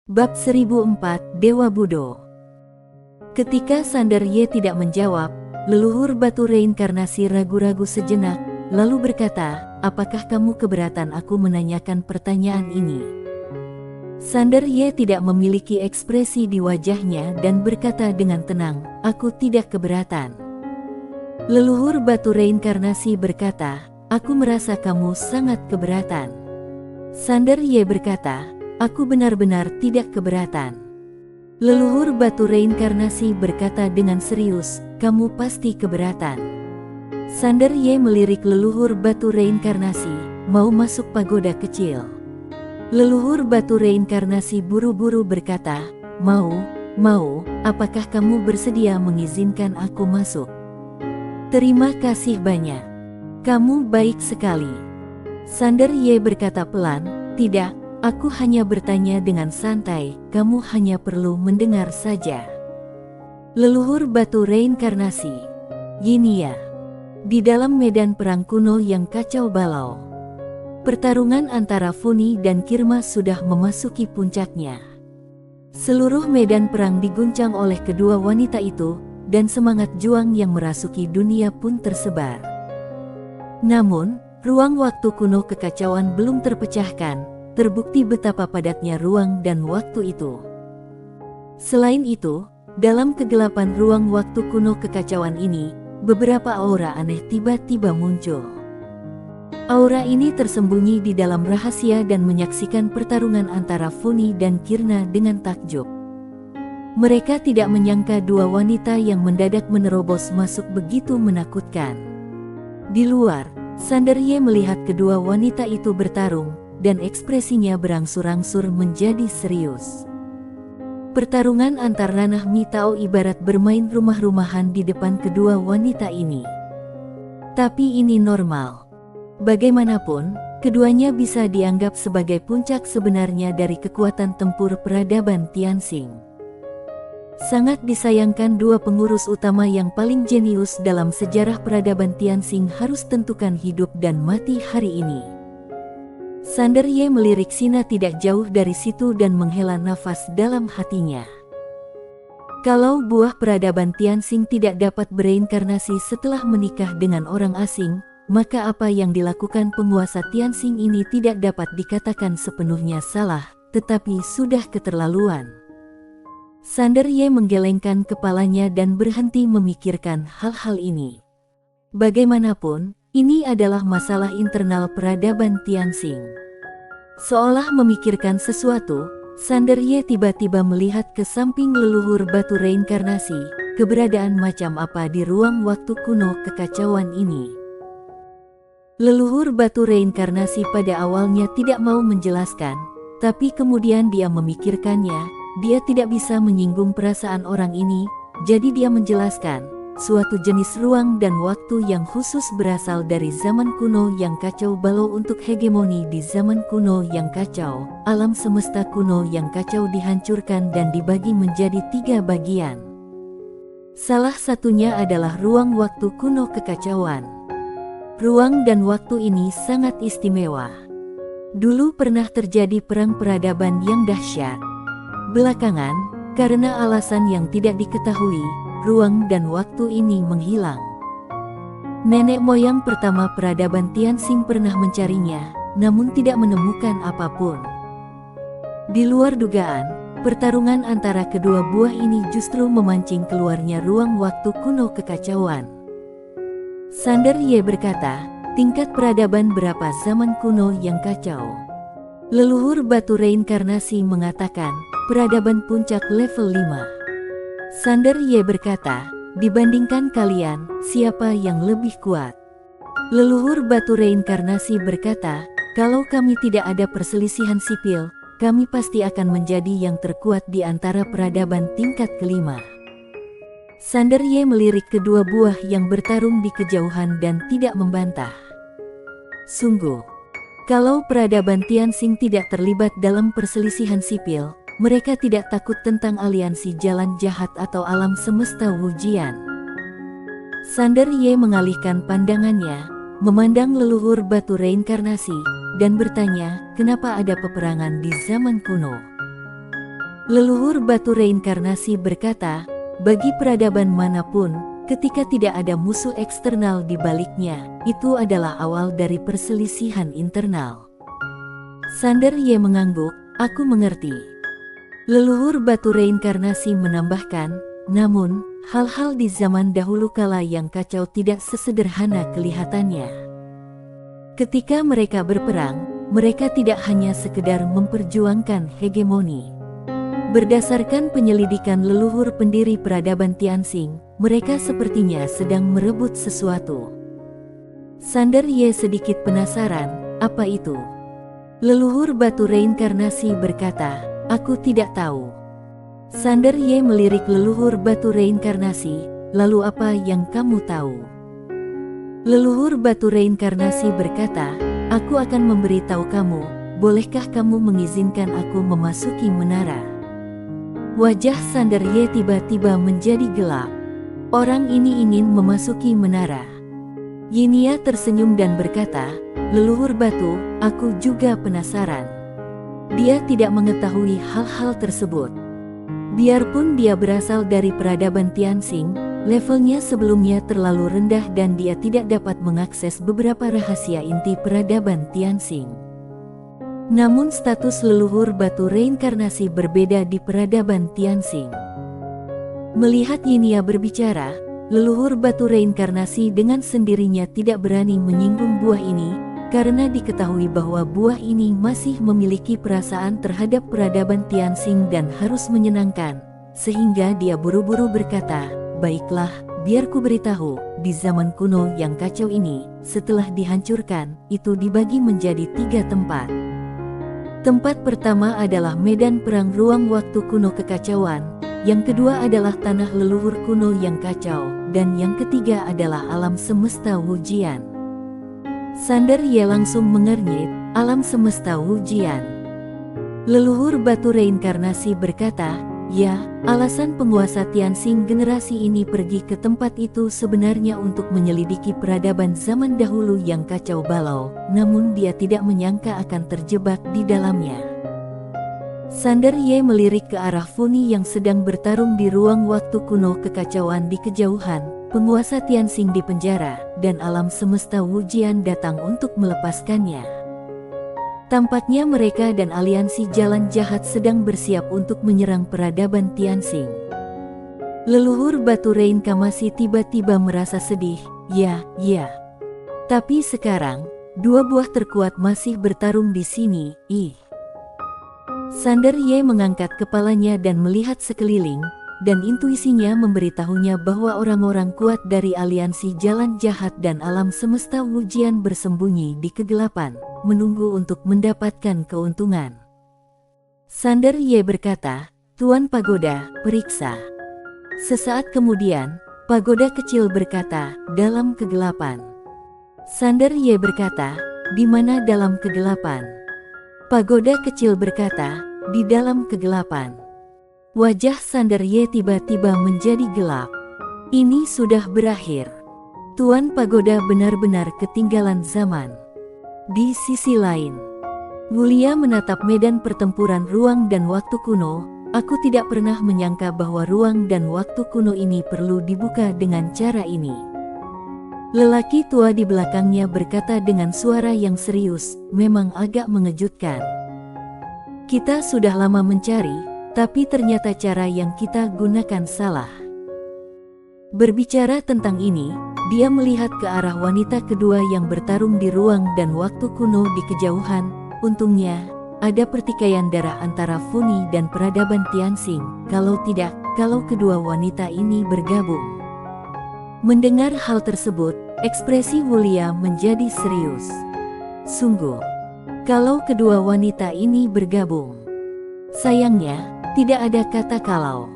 Bab 1004 Dewa Budo. Ketika Sander Ye tidak menjawab, leluhur batu reinkarnasi ragu-ragu sejenak, lalu berkata, "Apakah kamu keberatan aku menanyakan pertanyaan ini?" Sander Ye tidak memiliki ekspresi di wajahnya dan berkata dengan tenang, "Aku tidak keberatan." Leluhur batu reinkarnasi berkata, "Aku merasa kamu sangat keberatan." Sander Ye berkata, "Aku benar-benar tidak keberatan." Leluhur batu reinkarnasi berkata dengan serius, "Kamu pasti keberatan." Sander Ye melirik leluhur batu reinkarnasi, mau masuk pagoda kecil. Leluhur batu reinkarnasi buru-buru berkata, Mau, apakah kamu bersedia mengizinkan aku masuk?" "Terima kasih banyak. Kamu baik sekali." Sander Ye berkata pelan, "Tidak. Aku hanya bertanya dengan santai, kamu hanya perlu mendengar saja." Leluhur batu reinkarnasi. Gini ya. Di dalam medan perang kuno yang kacau balau, pertarungan antara Funi dan Kirma sudah memasuki puncaknya. Seluruh medan perang diguncang oleh kedua wanita itu, dan semangat juang yang merasuki dunia pun tersebar. Namun, ruang waktu kuno kekacauan belum terpecahkan. Terbukti betapa padatnya ruang dan waktu itu. Selain itu, dalam kegelapan ruang waktu kuno kekacauan ini, beberapa aura aneh tiba-tiba muncul. Aura ini tersembunyi di dalam rahasia dan menyaksikan pertarungan antara Funi dan Kirna dengan takjub. Mereka tidak menyangka dua wanita yang mendadak menerobos masuk begitu menakutkan. Di luar, Sander Ye melihat kedua wanita itu bertarung, dan ekspresinya berangsur-angsur menjadi serius. Pertarungan antar ranah Mitao ibarat bermain rumah-rumahan di depan kedua wanita ini. Tapi ini normal. Bagaimanapun, keduanya bisa dianggap sebagai puncak sebenarnya dari kekuatan tempur peradaban Tianxing. Sangat disayangkan dua pengurus utama yang paling jenius dalam sejarah peradaban Tianxing harus tentukan hidup dan mati hari ini. Sander Ye melirik Sina tidak jauh dari situ dan menghela nafas dalam hatinya. Kalau buah peradaban Tianxing tidak dapat bereinkarnasi setelah menikah dengan orang asing, maka apa yang dilakukan penguasa Tianxing ini tidak dapat dikatakan sepenuhnya salah, tetapi sudah keterlaluan. Sander Ye menggelengkan kepalanya dan berhenti memikirkan hal-hal ini. Bagaimanapun, ini adalah masalah internal peradaban Tianxing. Seolah memikirkan sesuatu, Sander Ye tiba-tiba melihat ke samping leluhur batu reinkarnasi, keberadaan macam apa di ruang waktu kuno kekacauan ini. Leluhur batu reinkarnasi pada awalnya tidak mau menjelaskan, tapi kemudian dia memikirkannya. Dia tidak bisa menyinggung perasaan orang ini, jadi dia menjelaskan. Suatu jenis ruang dan waktu yang khusus berasal dari zaman kuno yang kacau balau untuk hegemoni di zaman kuno yang kacau. Alam semesta kuno yang kacau dihancurkan dan dibagi menjadi 3 bagian. Salah satunya adalah ruang waktu kuno kekacauan. Ruang dan waktu ini sangat istimewa. Dulu pernah terjadi perang peradaban yang dahsyat. Belakangan, karena alasan yang tidak diketahui, ruang dan waktu ini menghilang. Nenek moyang pertama peradaban Tianxing pernah mencarinya, namun tidak menemukan apapun. Di luar dugaan, pertarungan antara kedua buah ini justru memancing keluarnya ruang waktu kuno kekacauan. Sander Ye berkata, "Tingkat peradaban berapa zaman kuno yang kacau?" Leluhur batu reinkarnasi mengatakan, "Peradaban puncak level 5. Sander Ye berkata, "Dibandingkan kalian, siapa yang lebih kuat?" Leluhur batu reinkarnasi berkata, "Kalau kami tidak ada perselisihan sipil, kami pasti akan menjadi yang terkuat di antara peradaban tingkat kelima." Sander Ye melirik kedua buah yang bertarung di kejauhan dan tidak membantah. Sungguh, kalau peradaban Tianxing tidak terlibat dalam perselisihan sipil, mereka tidak takut tentang aliansi jalan jahat atau alam semesta Wujian. Sander Ye mengalihkan pandangannya, memandang leluhur batu reinkarnasi, dan bertanya, "Kenapa ada peperangan di zaman kuno?" Leluhur batu reinkarnasi berkata, bagi peradaban manapun, ketika tidak ada musuh eksternal di baliknya, itu adalah awal dari perselisihan internal. Sander Ye mengangguk, aku mengerti. Leluhur batu reinkarnasi menambahkan, namun, hal-hal di zaman dahulu kala yang kacau tidak sesederhana kelihatannya. Ketika mereka berperang, mereka tidak hanya sekedar memperjuangkan hegemoni. Berdasarkan penyelidikan leluhur pendiri peradaban Tianxing, mereka sepertinya sedang merebut sesuatu. Sander Ye sedikit penasaran, apa itu? Leluhur batu reinkarnasi berkata, aku tidak tahu. Sander Ye melirik leluhur batu reinkarnasi, lalu apa yang kamu tahu? Leluhur batu reinkarnasi berkata, aku akan memberitahu kamu, bolehkah kamu mengizinkan aku memasuki menara? Wajah Sander Ye tiba-tiba menjadi gelap. Orang ini ingin memasuki menara. Yinia tersenyum dan berkata, leluhur batu, aku juga penasaran. Dia tidak mengetahui hal-hal tersebut. Biarpun dia berasal dari peradaban Tianxing, levelnya sebelumnya terlalu rendah dan dia tidak dapat mengakses beberapa rahasia inti peradaban Tianxing. Namun status leluhur batu reinkarnasi berbeda di peradaban Tianxing. Melihat Yinia berbicara, leluhur batu reinkarnasi dengan sendirinya tidak berani menyinggung buah ini, karena diketahui bahwa buah ini masih memiliki perasaan terhadap peradaban Tianxing dan harus menyenangkan, sehingga dia buru-buru berkata, baiklah, biar ku beritahu, di zaman kuno yang kacau ini, setelah dihancurkan, itu dibagi menjadi 3 tempat. Tempat pertama adalah medan perang ruang waktu kuno kekacauan, yang kedua adalah tanah leluhur kuno yang kacau, dan yang ketiga adalah alam semesta Wujian. Sander Ye langsung mengernyit, alam semesta Wujian. Leluhur batu reinkarnasi berkata, ya, alasan penguasa Tianxing generasi ini pergi ke tempat itu sebenarnya untuk menyelidiki peradaban zaman dahulu yang kacau balau, namun dia tidak menyangka akan terjebak di dalamnya. Sander Ye melirik ke arah Funi yang sedang bertarung di ruang waktu kuno kekacauan di kejauhan, penguasa Tianxing di penjara, dan alam semesta Wujian datang untuk melepaskannya. Tampaknya mereka dan aliansi jalan jahat sedang bersiap untuk menyerang peradaban Tianxing. Leluhur batu reinkarnasi tiba-tiba merasa sedih, ya. Tapi sekarang, 2 buah terkuat masih bertarung di sini, Sander Ye mengangkat kepalanya dan melihat sekeliling, dan intuisinya memberitahunya bahwa orang-orang kuat dari aliansi jalan jahat dan alam semesta Wujian bersembunyi di kegelapan, menunggu untuk mendapatkan keuntungan. Sander Ye berkata, Tuan Pagoda, periksa. Sesaat kemudian, pagoda kecil berkata, dalam kegelapan. Sander Ye berkata, di mana dalam kegelapan? Pagoda kecil berkata, di dalam kegelapan. Wajah Sander Ye tiba-tiba menjadi gelap. Ini sudah berakhir. Tuan Pagoda benar-benar ketinggalan zaman. Di sisi lain, Wulia menatap medan pertempuran ruang dan waktu kuno. Aku tidak pernah menyangka bahwa ruang dan waktu kuno ini perlu dibuka dengan cara ini. Lelaki tua di belakangnya berkata dengan suara yang serius, memang agak mengejutkan. Kita sudah lama mencari, tapi ternyata cara yang kita gunakan salah. Berbicara tentang ini, dia melihat ke arah wanita kedua yang bertarung di ruang dan waktu kuno di kejauhan. Untungnya, ada pertikaian darah antara Funi dan peradaban Tianxing. Kalau tidak, kalau kedua wanita ini bergabung. Mendengar hal tersebut, ekspresi Wulia menjadi serius. Sungguh, kalau kedua wanita ini bergabung. Sayangnya, tidak ada kata kalau.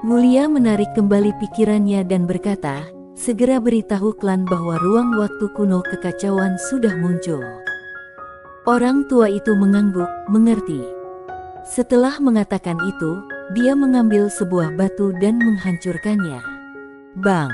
Wulia menarik kembali pikirannya dan berkata, segera beritahu klan bahwa ruang waktu kuno kekacauan sudah muncul. Orang tua itu mengangguk, mengerti. Setelah mengatakan itu, dia mengambil sebuah batu dan menghancurkannya. Bang!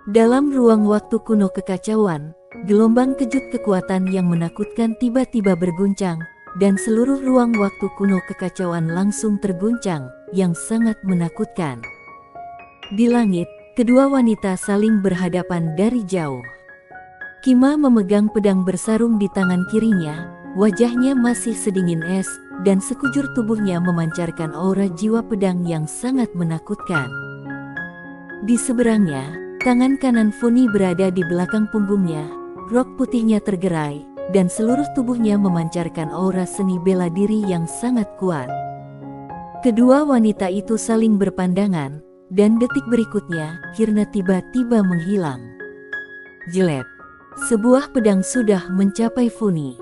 Dalam ruang waktu kuno kekacauan, gelombang kejut kekuatan yang menakutkan tiba-tiba berguncang, dan seluruh ruang waktu kuno kekacauan langsung terguncang, yang sangat menakutkan. Di langit, kedua wanita saling berhadapan dari jauh. Kima memegang pedang bersarung di tangan kirinya, wajahnya masih sedingin es, dan sekujur tubuhnya memancarkan aura jiwa pedang yang sangat menakutkan. Di seberangnya, tangan kanan Funi berada di belakang punggungnya, rok putihnya tergerai, dan seluruh tubuhnya memancarkan aura seni bela diri yang sangat kuat. Kedua wanita itu saling berpandangan, dan detik berikutnya, Kirna tiba-tiba menghilang. Jelek. Sebuah pedang sudah mencapai Funi.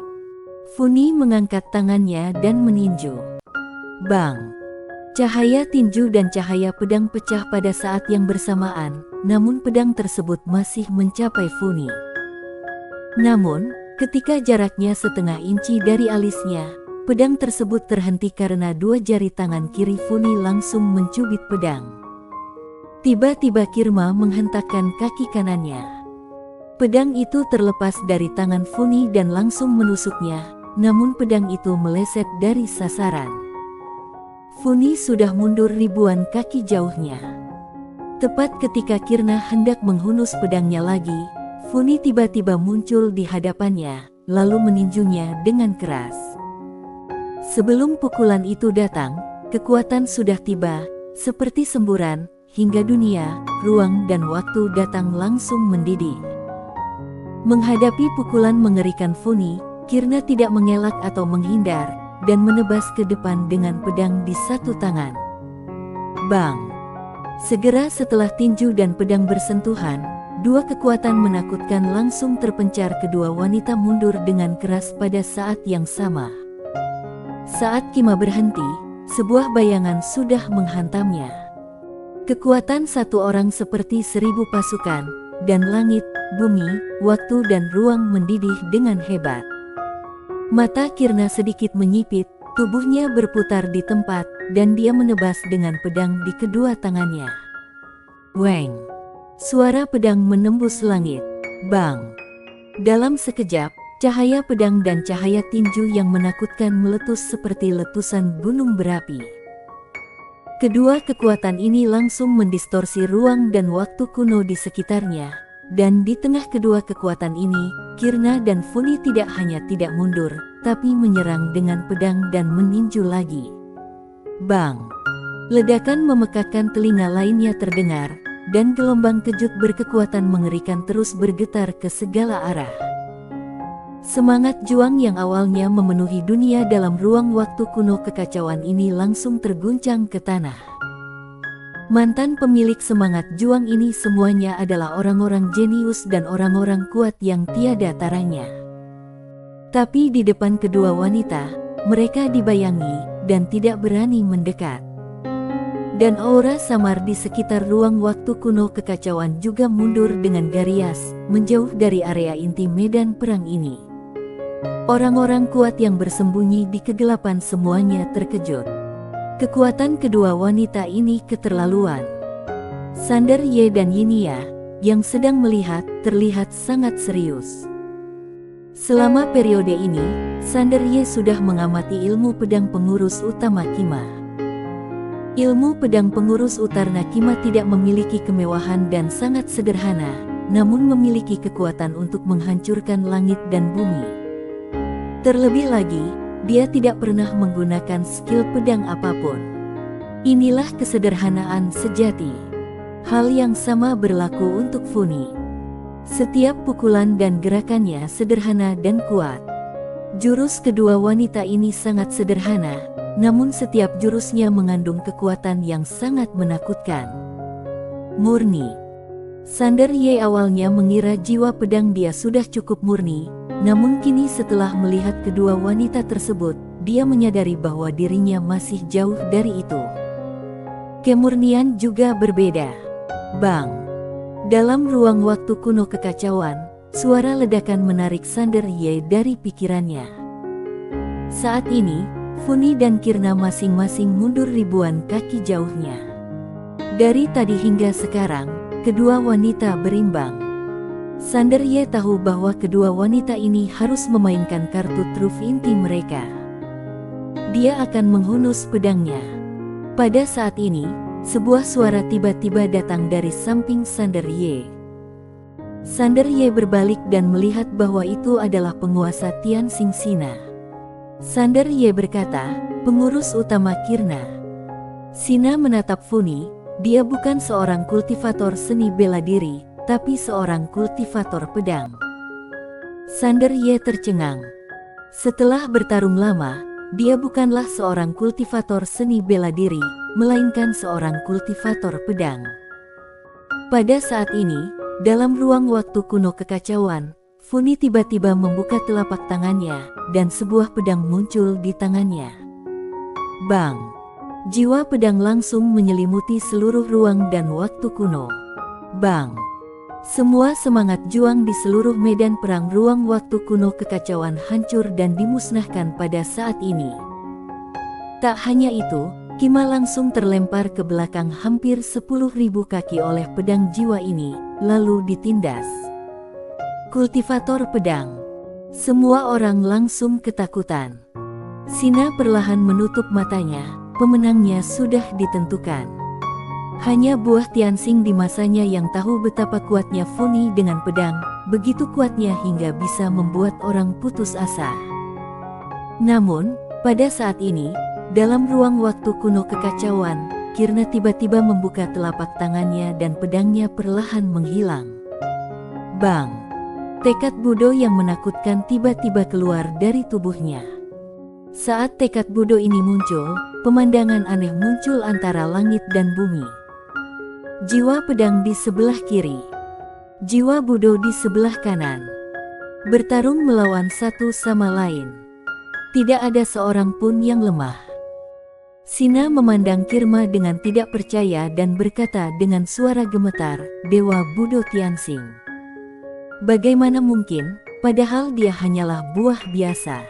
Funi mengangkat tangannya dan meninju. Bang! Cahaya tinju dan cahaya pedang pecah pada saat yang bersamaan, namun pedang tersebut masih mencapai Funi. Namun, ketika jaraknya setengah inci dari alisnya, pedang tersebut terhenti karena dua jari tangan kiri Funi langsung mencubit pedang. Tiba-tiba Kirma menghentakkan kaki kanannya. Pedang itu terlepas dari tangan Funi dan langsung menusuknya, namun pedang itu meleset dari sasaran. Funi sudah mundur ribuan kaki jauhnya. Tepat ketika Kirna hendak menghunus pedangnya lagi, Funi tiba-tiba muncul di hadapannya, lalu meninjunya dengan keras. Sebelum pukulan itu datang, kekuatan sudah tiba, seperti semburan, hingga dunia, ruang dan waktu datang langsung mendidih. Menghadapi pukulan mengerikan Funi, Kirna tidak mengelak atau menghindar, dan menebas ke depan dengan pedang di satu tangan. Bang! Segera setelah tinju dan pedang bersentuhan, dua kekuatan menakutkan langsung terpencar. Kedua wanita mundur dengan keras pada saat yang sama. Saat Kima berhenti, sebuah bayangan sudah menghantamnya. Kekuatan satu orang seperti 1000 pasukan, dan langit, bumi, waktu dan ruang mendidih dengan hebat. Mata Kirna sedikit menyipit, tubuhnya berputar di tempat, dan dia menebas dengan pedang di kedua tangannya. Weng! Suara pedang menembus langit. Bang! Dalam sekejap, cahaya pedang dan cahaya tinju yang menakutkan meletus seperti letusan gunung berapi. Kedua kekuatan ini langsung mendistorsi ruang dan waktu kuno di sekitarnya, dan di tengah kedua kekuatan ini, Kirna dan Funi tidak hanya tidak mundur, tapi menyerang dengan pedang dan meninju lagi. Bang! Ledakan memekakkan telinga lainnya terdengar, dan gelombang kejut berkekuatan mengerikan terus bergetar ke segala arah. Semangat juang yang awalnya memenuhi dunia dalam ruang waktu kuno kekacauan ini langsung terguncang ke tanah. Mantan pemilik semangat juang ini semuanya adalah orang-orang jenius dan orang-orang kuat yang tiada taranya. Tapi di depan kedua wanita, mereka dibayangi dan tidak berani mendekat. Dan aura samar di sekitar ruang waktu kuno kekacauan juga mundur dengan garias, menjauh dari area inti medan perang ini. Orang-orang kuat yang bersembunyi di kegelapan semuanya terkejut. Kekuatan kedua wanita ini keterlaluan. Sander Ye dan Yinia, yang sedang melihat, terlihat sangat serius. Selama periode ini, Sander Ye sudah mengamati ilmu pedang pengurus utama Kima. Ilmu pedang pengurus utama Kima tidak memiliki kemewahan dan sangat sederhana, namun memiliki kekuatan untuk menghancurkan langit dan bumi. Terlebih lagi, dia tidak pernah menggunakan skill pedang apapun. Inilah kesederhanaan sejati. Hal yang sama berlaku untuk Funi. Setiap pukulan dan gerakannya sederhana dan kuat. Jurus kedua wanita ini sangat sederhana, namun setiap jurusnya mengandung kekuatan yang sangat menakutkan. Murni. Sander Ye awalnya mengira jiwa pedang dia sudah cukup murni, namun kini setelah melihat kedua wanita tersebut, dia menyadari bahwa dirinya masih jauh dari itu. Kemurnian juga berbeda. Bang! Dalam ruang waktu kuno kekacauan, suara ledakan menarik Sander Ye dari pikirannya. Saat ini, Funi dan Kirna masing-masing mundur ribuan kaki jauhnya. Dari tadi hingga sekarang, kedua wanita berimbang. Sander Ye tahu bahwa kedua wanita ini harus memainkan kartu truf inti mereka. dia akan menghunus pedangnya. Pada saat ini, sebuah suara tiba-tiba datang dari samping Sander Ye. Sander Ye berbalik dan melihat bahwa itu adalah penguasa Tianxing Sina. Sander Ye berkata, "Pengurus utama Kirna." Sina menatap Funi, dia bukan seorang kultivator seni bela diri, tapi seorang kultivator pedang. Sander Ye tercengang. Setelah bertarung lama, dia bukanlah seorang kultivator seni bela diri, melainkan seorang kultivator pedang. Pada saat ini, dalam ruang waktu kuno kekacauan, Funi tiba-tiba membuka telapak tangannya, dan sebuah pedang muncul di tangannya. Bang! Jiwa pedang langsung menyelimuti seluruh ruang dan waktu kuno. Bang! Semua semangat juang di seluruh medan perang ruang waktu kuno kekacauan hancur dan dimusnahkan pada saat ini. Tak hanya itu, Kima langsung terlempar ke belakang hampir 10.000 kaki oleh pedang jiwa ini, lalu ditindas. Kultivator pedang. Semua orang langsung ketakutan. Sina perlahan menutup matanya, pemenangnya sudah ditentukan. Hanya buah Tianxing di masanya yang tahu betapa kuatnya Funi dengan pedang, begitu kuatnya hingga bisa membuat orang putus asa. Namun, pada saat ini, dalam ruang waktu kuno kekacauan, Kirna tiba-tiba membuka telapak tangannya dan pedangnya perlahan menghilang. Bang! Tekad Budo yang menakutkan tiba-tiba keluar dari tubuhnya. Saat tekad Budo ini muncul, pemandangan aneh muncul antara langit dan bumi. Jiwa pedang di sebelah kiri, jiwa Budo di sebelah kanan, bertarung melawan satu sama lain. Tidak ada seorang pun yang lemah. Sina memandang Kirma dengan tidak percaya dan berkata dengan suara gemetar, "Dewa Budo Tianxing. Bagaimana mungkin, padahal dia hanyalah buah biasa.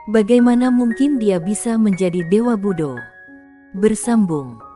Bagaimana mungkin dia bisa menjadi Dewa Budo?" Bersambung.